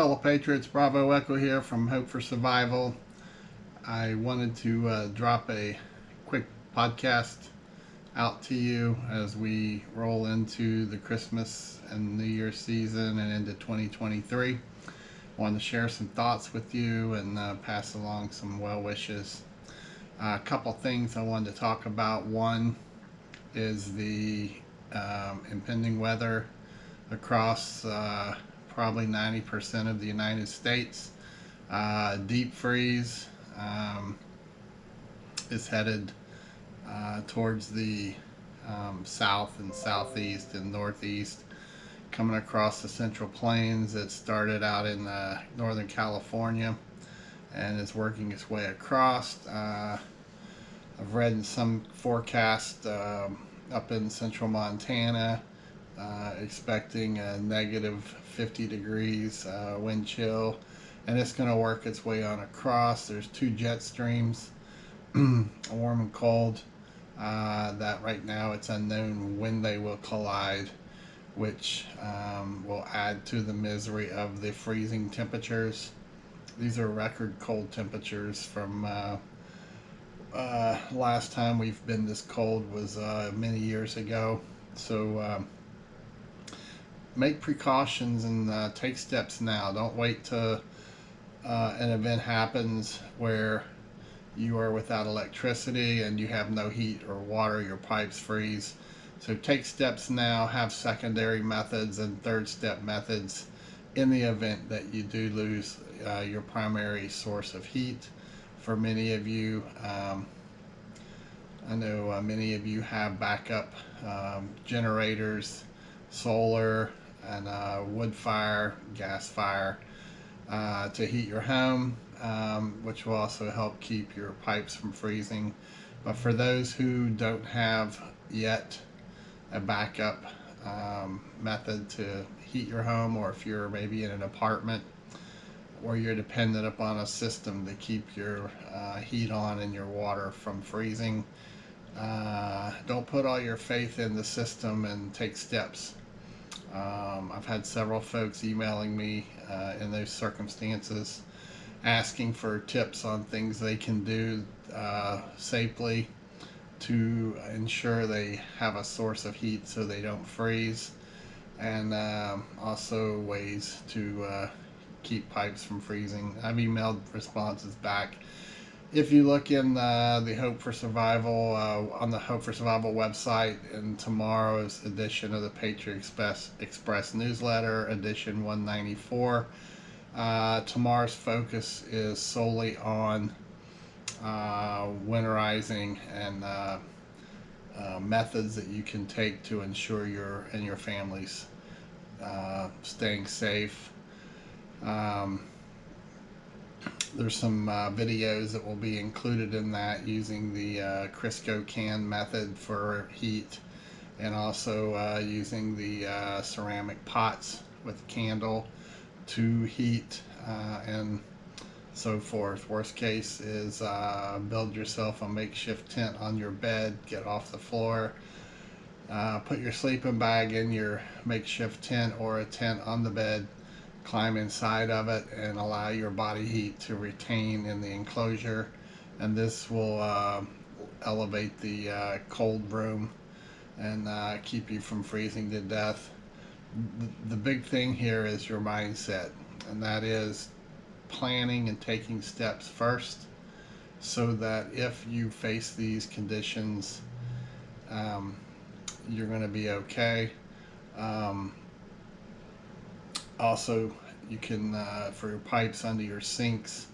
fellow patriots. Bravo Echo here from Hope for Survival. I wanted to drop a quick podcast out to you as we roll into the Christmas and New Year season and into 2023. Wanted to share some thoughts with you and pass along some well wishes. A couple things I wanted to talk about. One is the impending weather across probably 90% of the United States. Deep freeze is headed towards the south and southeast and northeast, coming across the Central Plains. It started out in Northern California and is working its way across. I've read in some forecast up in central Montana, expecting a negative 50 degrees wind chill, and it's going to work its way on across. There's two jet streams, warm and cold, that right now it's unknown when they will collide, which will add to the misery of the freezing temperatures. These are record cold temperatures from last time we've been this cold was many years ago. So make precautions and take steps now. Don't wait till an event happens where you are without electricity and you have no heat or water, your pipes freeze. So take steps now, have secondary methods and third step methods in the event that you do lose your primary source of heat. For many of you, I know many of you have backup generators, solar, and wood fire, gas fire to heat your home, which will also help keep your pipes from freezing. But for those who don't have yet a backup method to heat your home, or if you're maybe in an apartment where you're dependent upon a system to keep your heat on and your water from freezing, don't put all your faith in the system and take steps. I've had several folks emailing me in those circumstances asking for tips on things they can do safely to ensure they have a source of heat so they don't freeze, and also ways to keep pipes from freezing. I've emailed responses back. If you look in the Hope for Survival, on the Hope for Survival website, in tomorrow's edition of the Patriot Express newsletter, edition 194, tomorrow's focus is solely on winterizing and methods that you can take to ensure your and your families staying safe. There's some videos that will be included in that using the Crisco can method for heat, and also using the ceramic pots with candle to heat and so forth. Worst case is build yourself a makeshift tent on your bed, get off the floor, put your sleeping bag in your makeshift tent or a tent on the bed, climb inside of it, and allow your body heat to retain in the enclosure, and this will elevate the cold room and keep you from freezing to death. The big thing here is your mindset, and that is planning and taking steps first, so that if you face these conditions, you're going to be okay. Also, you can, for your pipes under your sinks,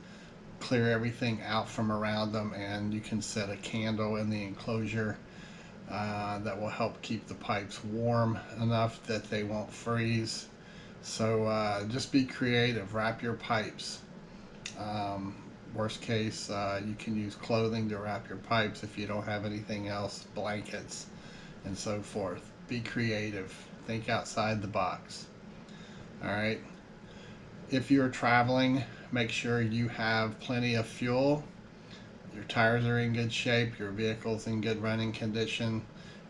clear everything out from around them, and you can set a candle in the enclosure that will help keep the pipes warm enough that they won't freeze. So just be creative, wrap your pipes. Worst case, you can use clothing to wrap your pipes if you don't have anything else, blankets and so forth. Be creative, think outside the box. Alright, if you're traveling, make sure you have plenty of fuel, your tires are in good shape, your vehicle's in good running condition.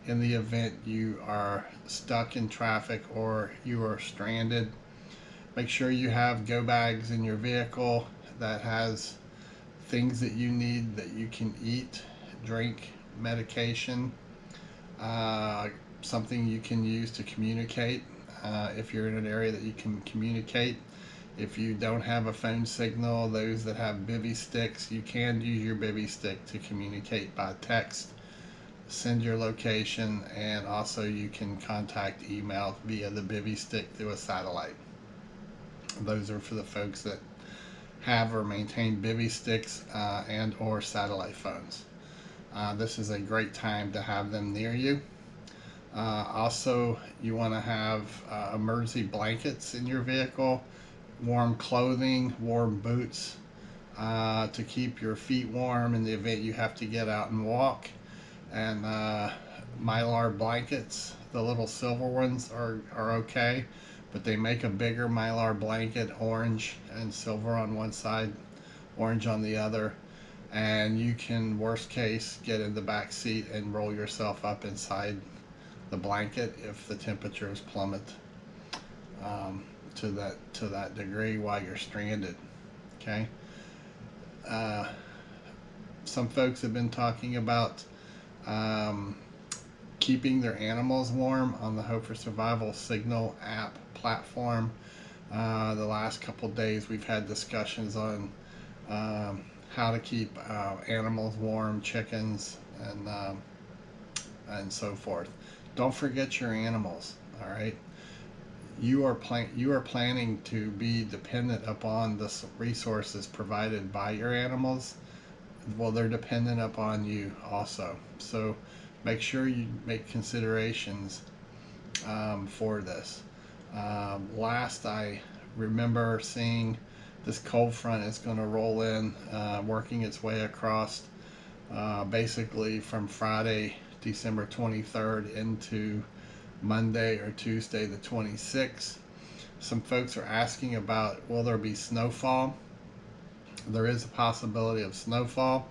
In the event you are stuck in traffic or you are stranded, Make sure you have go bags in your vehicle that has things that you need that you can eat, drink, medication, uh, something you can use to communicate if you're in an area that you can communicate. If you don't have a phone signal, those that have bivy sticks, you can use your bivy stick to communicate by text, send your location, and also you can contact email via the bivy stick through a satellite. Those are for the folks that have or maintain bivy sticks and or satellite phones. This is a great time to have them near you. Also, you want to have emergency blankets in your vehicle, warm clothing, warm boots to keep your feet warm in the event you have to get out and walk, and Mylar blankets. The little silver ones are okay, but they make a bigger Mylar blanket, orange and silver on one side, orange on the other, and you can, worst case, get in the back seat and roll yourself up inside the blanket if the temperatures plummet to that degree while you're stranded. Okay. Some folks have been talking about keeping their animals warm on the Hope for Survival Signal app platform. The last couple days we've had discussions on how to keep animals warm, chickens, and so forth. Don't forget your animals. All right, you are planning to be dependent upon the resources provided by your animals. Well, they're dependent upon you also. So make sure you make considerations for this. Last I remember seeing, this cold front is going to roll in, working its way across basically from Friday, December 23rd into Monday or Tuesday the 26th. Some folks are asking about, will there be snowfall? There is a possibility of snowfall,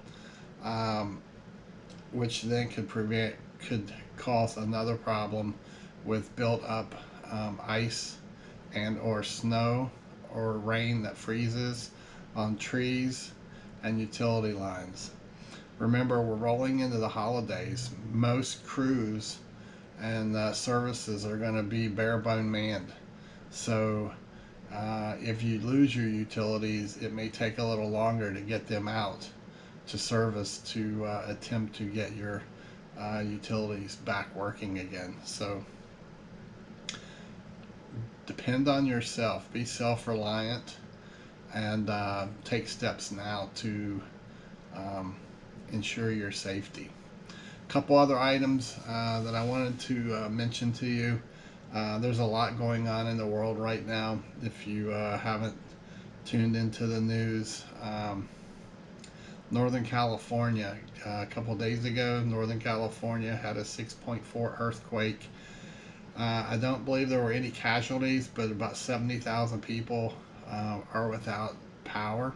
which then could cause another problem with built up ice and or snow or rain that freezes on trees and utility lines. Remember, we're rolling into the holidays. Most crews and services are going to be bare bone manned. So if you lose your utilities, it may take a little longer to get them out to service to attempt to get your utilities back working again. So depend on yourself, be self-reliant, and take steps now to ensure your safety. A couple other items that I wanted to mention to you. There's a lot going on in the world right now. If you haven't tuned into the news, Northern California, a couple days ago, Northern California had a 6.4 earthquake. I don't believe there were any casualties, but about 70,000 people are without power,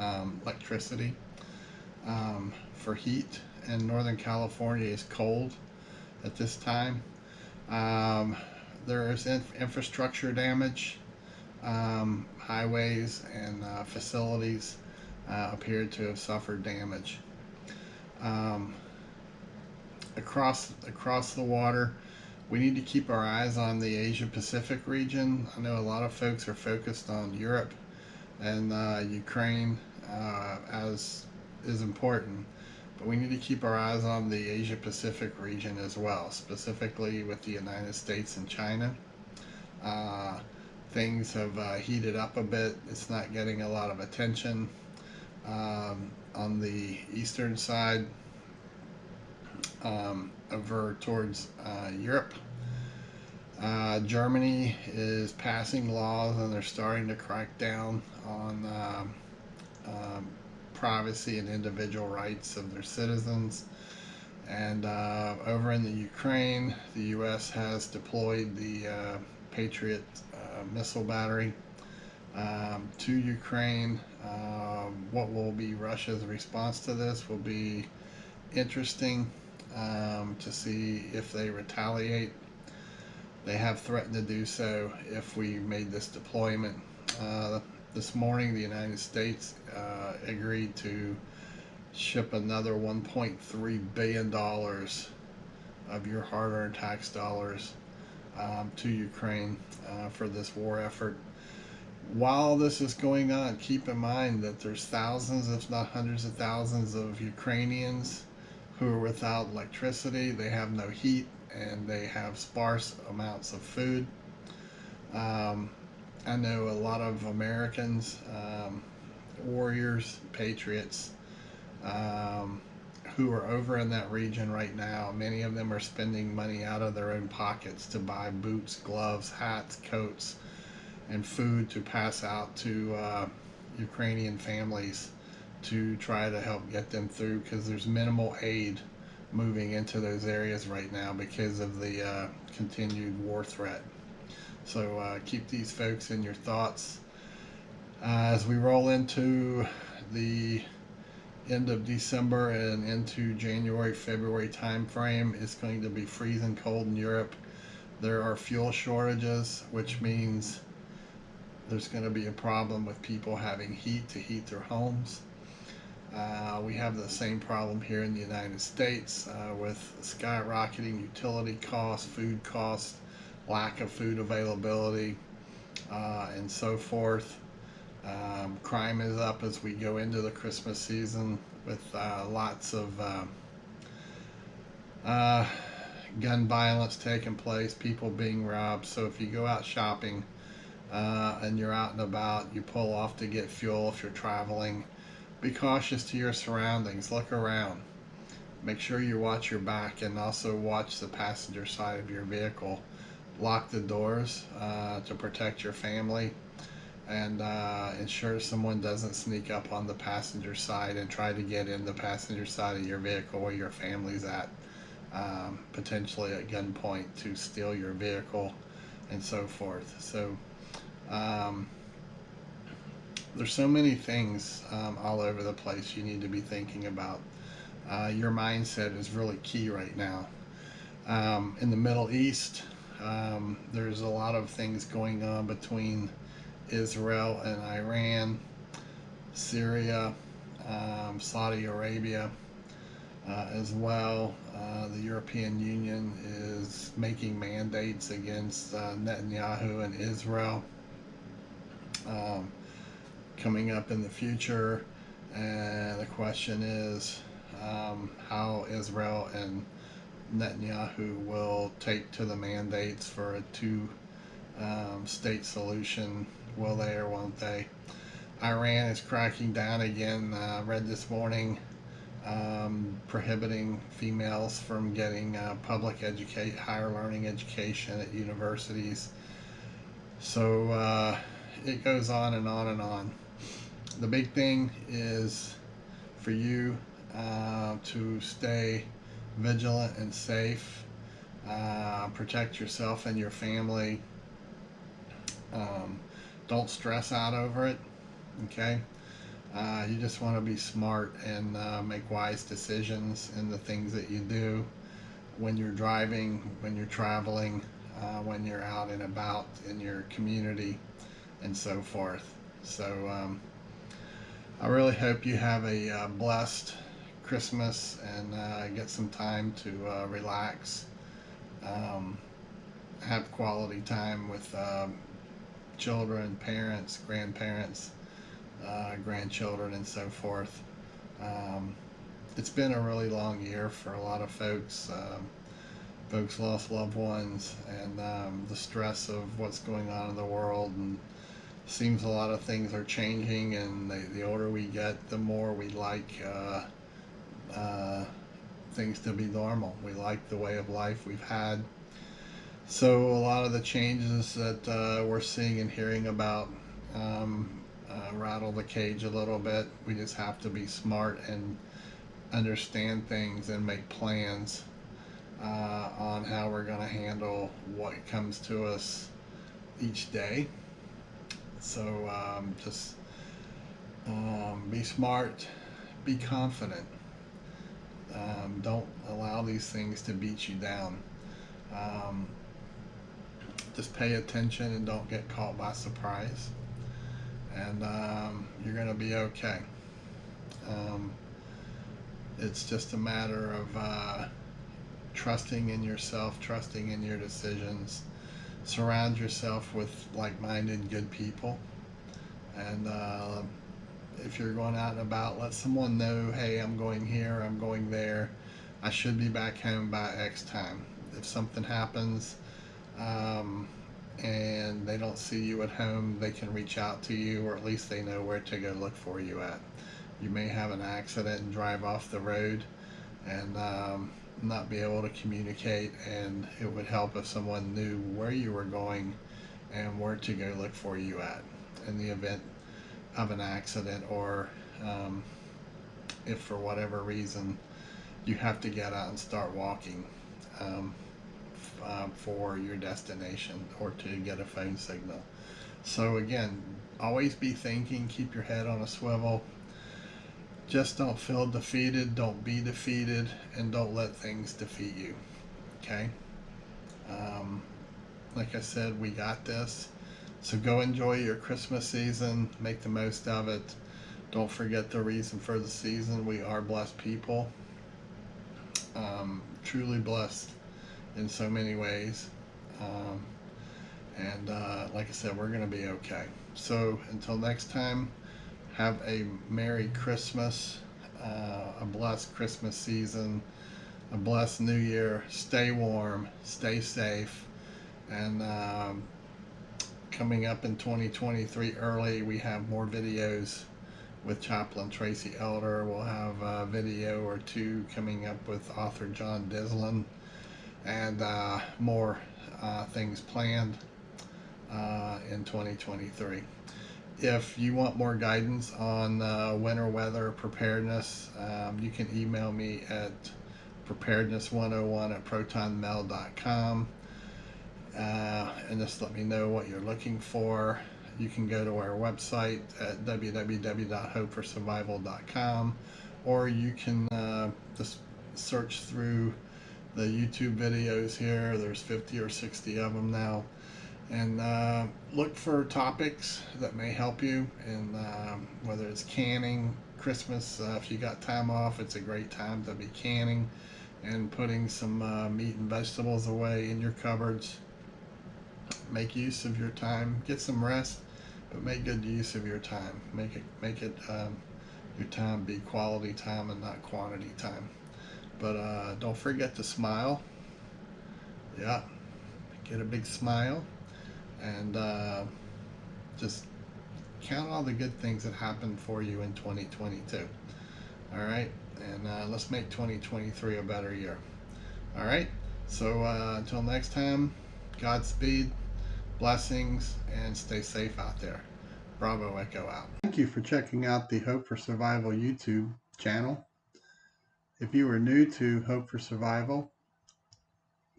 electricity, for heat. And Northern California is cold at this time. There is infrastructure damage. Highways and facilities appear to have suffered damage. Across the water, we need to keep our eyes on the Asia Pacific region. I know a lot of folks are focused on Europe and Ukraine, as is important, but we need to keep our eyes on the Asia Pacific region as well, specifically with the United States and China. Things have heated up a bit. It's not getting a lot of attention on the eastern side, over towards Europe. Germany is passing laws and they're starting to crack down on privacy and individual rights of their citizens. And over in the Ukraine, the U.S. has deployed the Patriot missile battery to Ukraine. What will be Russia's response to this will be interesting to see if they retaliate. They have threatened to do so if we made this deployment. This morning, the United States agreed to ship another $1.3 billion of your hard-earned tax dollars to Ukraine for this war effort. While this is going on, keep in mind that there's thousands, if not hundreds of thousands, of Ukrainians who are without electricity. They have no heat, and they have sparse amounts of food. I know a lot of Americans, warriors, patriots, who are over in that region right now. Many of them are spending money out of their own pockets to buy boots, gloves, hats, coats, and food to pass out to Ukrainian families to try to help get them through, because there's minimal aid moving into those areas right now because of the continued war threat. So keep these folks in your thoughts. As we roll into the end of December and into January, February time frame, it's going to be freezing cold in Europe. There are fuel shortages, which means there's going to be a problem with people having heat to heat their homes. We have the same problem here in the United States with skyrocketing utility costs, food costs, lack of food availability, and so forth. Crime is up as we go into the Christmas season, with lots of gun violence taking place, people being robbed. So if you go out shopping and you're out and about, you pull off to get fuel if you're traveling, be cautious to your surroundings. Look around. Make sure you watch your back, and also watch the passenger side of your vehicle. Lock the doors to protect your family, and ensure someone doesn't sneak up on the passenger side and try to get in the passenger side of your vehicle where your family's at, potentially at gunpoint to steal your vehicle and so forth. So there's so many things all over the place you need to be thinking about. Your mindset is really key right now. In the Middle East, there's a lot of things going on between Israel and Iran, Syria, Saudi Arabia as well. The European Union is making mandates against Netanyahu and Israel coming up in the future. And the question is how Israel and Netanyahu will take to the mandates for a two-state solution. Will they or won't they? Iran is cracking down again. Read this morning, prohibiting females from getting higher learning education at universities. So it goes on and on and on. The big thing is for you to stay vigilant and safe, protect yourself and your family. Don't stress out over it, okay? You just want to be smart and make wise decisions in the things that you do when you're driving, when you're traveling, when you're out and about in your community, and so forth. So I really hope you have a blessed Christmas and get some time to relax, have quality time with children, parents, grandparents, grandchildren, and so forth. It's been a really long year for a lot of folks. Folks lost loved ones, and the stress of what's going on in the world, and seems a lot of things are changing, and the older we get, the more we like things to be normal. We like the way of life we've had. So a lot of the changes that we're seeing and hearing about rattle the cage a little bit. We just have to be smart and understand things and make plans on how we're going to handle what comes to us each day. So just be smart, be confident. Don't allow these things to beat you down. Just pay attention and don't get caught by surprise, and you're going to be okay. Um, it's just a matter of trusting in yourself, trusting in your decisions. Surround yourself with like-minded, good people, and if you're going out and about, let someone know, hey, I'm going here, I'm going there, I should be back home by X time. If something happens um, and they don't see you at home, they can reach out to you, or at least they know where to go look for you at. You may have an accident and drive off the road and not be able to communicate, and it would help if someone knew where you were going and where to go look for you at in the event of an accident, or um, if for whatever reason you have to get out and start walking um, for your destination or to get a phone signal. So again, always be thinking, keep your head on a swivel. Just don't feel defeated, don't be defeated, and don't let things defeat you. Okay? Um, like I said, we got this. So go enjoy your Christmas season, make the most of it. Don't forget the reason for the season. We are blessed people, truly blessed in so many ways. Um, and like I said, we're going to be okay. So until next time, have a Merry Christmas, a blessed Christmas season, a blessed New Year. Stay warm, stay safe, and coming up in 2023 early, we have more videos with Chaplain Tracy Elder. We'll have a video or two coming up with author John Dislin, and more things planned in 2023. If you want more guidance on winter weather preparedness, you can email me at preparedness101@protonmail.com, and just let me know what you're looking for. You can go to our website at www.hopeforsurvival.com, or you can just search through the YouTube videos here. There's 50 or 60 of them now, and look for topics that may help you. And whether it's canning, Christmas, if you got time off, it's a great time to be canning and putting some meat and vegetables away in your cupboards. Make use of your time. Get some rest, but make good use of your time. Make it your time be quality time and not quantity time. But don't forget to smile. Yeah, get a big smile, and just count all the good things that happened for you in 2022. All right, and let's make 2023 a better year. All right, so until next time, Godspeed, blessings, and stay safe out there. Bravo Echo out. Thank you for checking out the Hope for Survival YouTube channel. If you are new to Hope for Survival,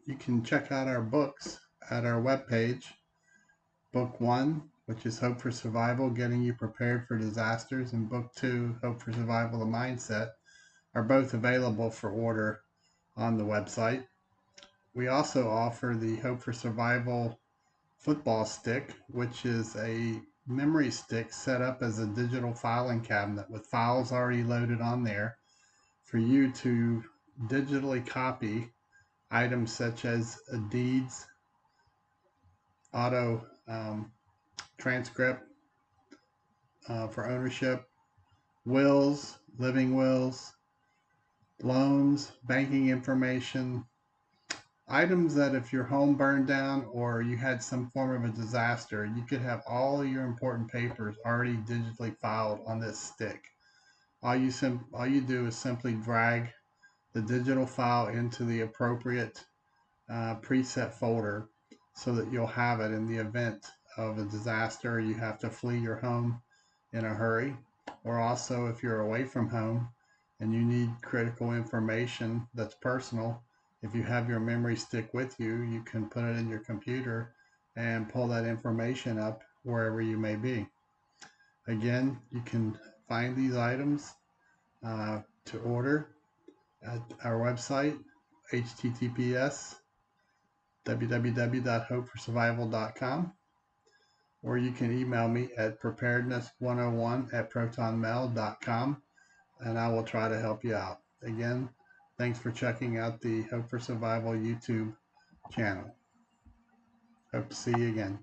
you can check out our books at our webpage. Book 1, which is Hope for Survival, Getting You Prepared for Disasters, and Book 2, Hope for Survival, The Mindset, are both available for order on the website. We also offer the Hope for Survival football stick, which is a memory stick set up as a digital filing cabinet with files already loaded on there for you to digitally copy items such as deeds, auto transcript for ownership, wills, living wills, loans, banking information, items that if your home burned down or you had some form of a disaster, you could have all your important papers already digitally filed on this stick. All you do is simply drag the digital file into the appropriate preset folder so that you'll have it in the event of a disaster. You have to flee your home in a hurry, or also if you're away from home and you need critical information that's personal. If you have your memory stick with you, you can put it in your computer and pull that information up wherever you may be. Again, you can find these items to order at our website, https www.hopeforsurvival.com, or you can email me at preparedness101@protonmail.com, and I will try to help you out. Again, thanks for checking out the Hope for Survival YouTube channel. Hope to see you again.